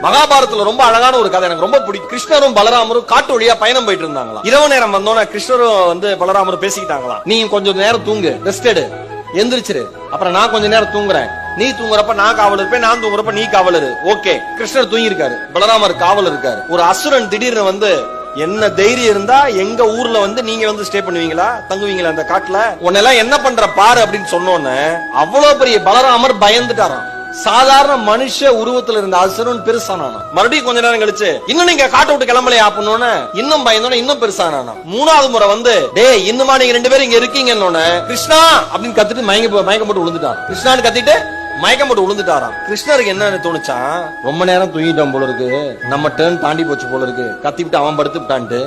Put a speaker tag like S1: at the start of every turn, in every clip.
S1: மகாபாரதத்துல ரொம்ப அழகான ஒரு கதை எனக்கு ரொம்ப பிடிக்கும். கிருஷ்ணரும் பலராமரும் காட்டு வழியா பயணம் போயிட்டு இருந்தாங்களா. இரவு நேரம் வந்தோன்னா கிருஷ்ணரும் பலராமரும் பேசிக்கிட்டாங்களா, நீ கொஞ்சம் நேரம் தூங்கு, ரெஸ்ட் எடு, எந்திரிச்சிரு, அப்புறம் நான் கொஞ்ச நேரம் தூங்குறேன், நீ தூங்குறப்ப நான் காவல் இருப்பேன், நான் தூங்குறப்ப நீ காவல் இரு. ஓகே. கிருஷ்ணர் தூங்கி இருக்காரு, பலராமர் காவல் இருக்காரு. ஒரு அசுரன் திடீர்னு என்ன தைரியம் இருந்தா எங்க ஊர்ல நீங்க ஸ்டே பண்ணுவீங்களா, தங்குவீங்களா அந்த காட்டுல, உன்னெல்லாம் என்ன பண்ற பாரு அப்படின்னு சொன்னோன்னு அவ்வளவு பெரிய பலராமர் பயந்துட்டாராம். சாதாரண மனுஷ உருவத்துல இருந்த அசுரன் பெருசானானா. மறுபடியும் கொஞ்ச நேரம் கழிச்சு இன்னும் நீங்க காட்ட விட்டு கிளம்பலையா அப்படின்னு இன்னும் பயந்தோன்னு இன்னும் பெருசானானா. மூணாவது முறை டேய் இன்னுமா நீங்க 2 பேரும் இங்க இருக்கீங்கன்னு கிருஷ்ணா அப்படின்னு கத்திட்டு மயக்கம் போட்டு விழுந்துட்டான். கிருஷ்ணான்னு கத்திட்டு மயக்கம் போட்டு விழுந்துட்டாராம். கிருஷ்ணருக்கு என்ன தோணுச்சா, ரொம்ப நேரம் தூங்கிட்டோம் போல இருக்கு, நம்ம டேர்ன் தாண்டி போச்சு போல இருக்கு, கத்திவிட்டு அவன் படுத்து விட்டான்ட்டு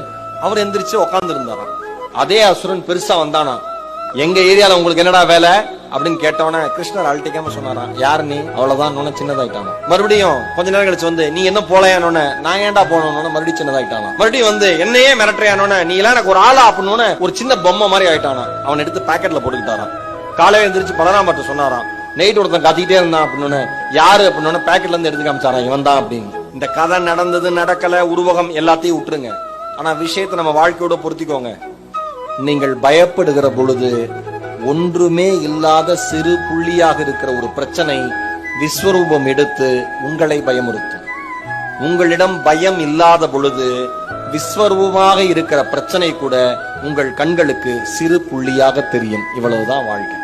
S1: அவர் எந்திரிச்சு உட்கார்ந்து இருந்தாராம். அதே அசுரன் பெருசா வந்தானா, எங்க ஏரியால உங்களுக்கு என்னடா வேலை அப்படின்னு கேட்டவன கிருஷ்ணர் அழட்டிக்காம சொன்னாராம், யாரு நீ, அவ்வளவுதான் சின்னதாயிட்டானோ. மறுபடியும் கொஞ்ச நேரம் கழிச்சு நீ என்ன போலையானோன்னு, நான் ஏன்டா போனோன்னு மறுபடியும் சின்னதாயிட்டானா. மறுபடியும் என்னையே மிரட்டுறியானோன்னு, நீ எல்லாம் எனக்கு ஒரு ஆளா அப்படின்னு ஒரு சின்ன பொம்மை மாதிரி ஆயிட்டானா. அவன் எடுத்து பாக்கெட்ல போட்டுக்கிட்டாராம். காலையில எந்திரிச்சு பலராமர்ட்ட சொன்னாராம், நைட் ஒருத்தன் கத்திக்கிட்டே இருந்தான் அப்படின்னு. யாரு அப்படின்னு பாக்கெட்ல இருந்து எடுத்து காமிச்சாராம், இவன் தான் அப்படின்னு. இந்த கதை நடந்தது நடக்கல உருவகம் எல்லாத்தையும் விட்டுருங்க, ஆனா விஷயத்தை நம்ம வாழ்க்கையோட பொருத்திக்கோங்க. நீங்கள் பயப்படுகிற பொழுது ஒன்றுமே இல்லாத சிறு புள்ளியாக இருக்கிற ஒரு பிரச்சனை விஸ்வரூபம் எடுத்து உங்களை பயமுறுத்தும். உங்களிடம் பயம் இல்லாத பொழுது விஸ்வரூபமாக இருக்கிற பிரச்சனை கூட உங்கள் கண்களுக்கு சிறு புள்ளியாக தெரியும். இவ்வளவுதான் வாழ்க்கை.